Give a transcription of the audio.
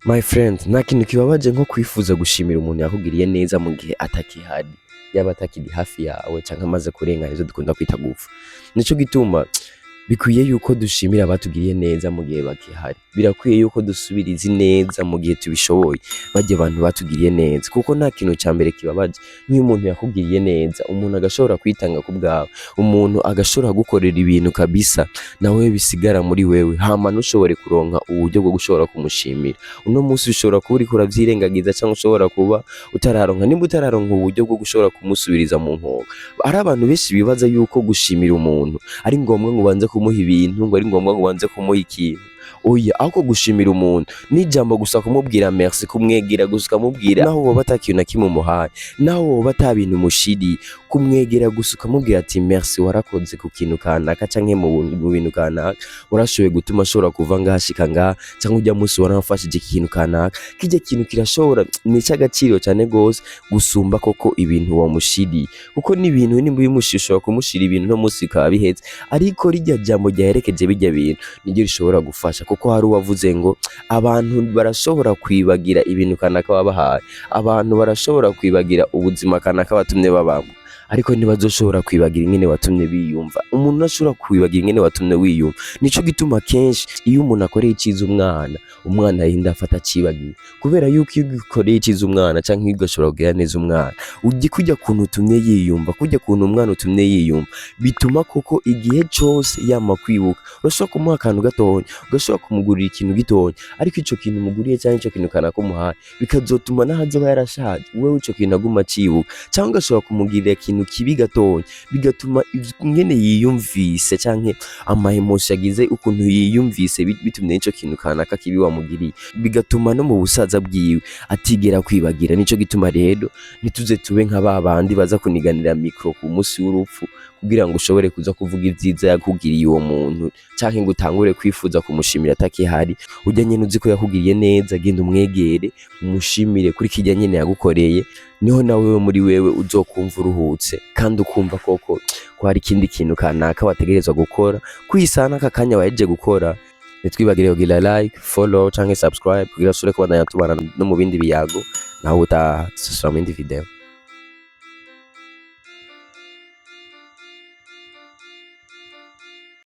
My friend, nta kintu kibabaje nko kwifuza gushimira umuntu yakugiriye neza mu gihe atakihari, yaba atakiri hafi yawe canke amaze kurengana ivyo dukunda kwita gupfa. Nico gituma bikwiye yuko dushimira abatugiriye neza mu gihe bakihari. Birakwiye yuko dusubiriza neza mu gihe tubishoboye barya abantu batugiriye neza, kuko nta kintu ca mbere kibabaje nk'iyo umuntu yakugiriye neza, umuntu agashobora kwitanga ku bwawe, umuntu agashobora gukorera ibintu kabisa nawe bisigara muri wewe, hama ntushobore kuronka uburyo bwo gushobora kumushimira. Uno munsi ushobora kuba uriko uravyirengagiza canke ushobora kuba nimba utararonka uburyo bwo gushobora kumusubiriza mu nkonga. Hari abantu benshi bibaza yuko gushimira umuntu ari ngombwa ngo ubanze kumuha ibintu, ngo ari ngombwa ngo ubanze kumuha ikintu. Oya, ahubwo gushimira umuntu ni ijambo gusa, kumubwira merci, kumwegera gusa ukamubwira naho woba ata kintu na kimwe umuhaye, naho woba ata bintu umushiriye, kumwegera gusa ukamubwira ati merci, warakoze ku kintu kanaka canke mu bintu kanaka, urashoboye gutuma ashobora kuva ngaha ashika ngaha, canke urya munsi waramfashije ikintu kanaka. Kirya kintu kirashobora, ni ic'agaciro cane gose gusumba koko ibintu wamushiriye, kuko n'ibintu nimba ubimushishora kumushira ibintu no munsi bikaba biheze, ariko rirya jambo ryaherekeje birya bintu niryo rishobora gufasha. Kuko hari uwavuze ngo abantu barashobora kwibagira ibintu kanaka wabahaye, abantu barashobora kwibagira ubuzima kanaka batumye babamwo, ariko ntibazoshobora kwibagira ingene watumye biyumva. Umuntu ntashobora kwibagira ingene watumye wiyumva. Nico gituma kenshi iyo umuntu akoreye iciza umwana ahinda afata acibagira, kubera yuko iyo ukoreye iciza umwana canke iyo ugashobora kugira neza umwana, kujya kuntu utumye yiyumva, kujya kuntu umwana utumye yiyumva, bituma koko igihe cose yama kwibuka. Urashobora kumuha akantu gatonya, ugashobora kumugurira ikintu gitonya, ariko ico kintu umuguriye canke ico kintu kanaka umuhaye bikazotuma naho azoba yarashaje wewe ico kintu aguma acibuka, canke ugashobora kumugirira ikintu kibi gatonya, bigatuma ingene yiyumvise canke amahemosi yagize ukuntu yiyumvise bitumye n'ico kintu kanaka kibi wamugiriye, bigatuma no mu busaza bwiwe atigera kwibagira. Nico gituma rero ntituze tube nka babandi baza kuniganira mikro ku munsi w'urupfu kugira ngo ushobore kuza kuvuga ivyiza yakugiriye uwo muntu, canke ngo utangure kwifuza kumushimira atakihari. Urya nyene uzi ko yakugiriye neza, genda umwegere umushimire kuri kirya nyene yagukoreye, niho nawe muri wewe uzokumva uruhutse kandi ukumva koko ko hari ikindi kintu kanaka wategerezwa gukora kwisana aka kanya wahejeje gukora. Nitwibagire kugira like, follow canke subscribe kugira usubire kubandanya tubana no mu bindi biyago, naho utaha mu yindi video.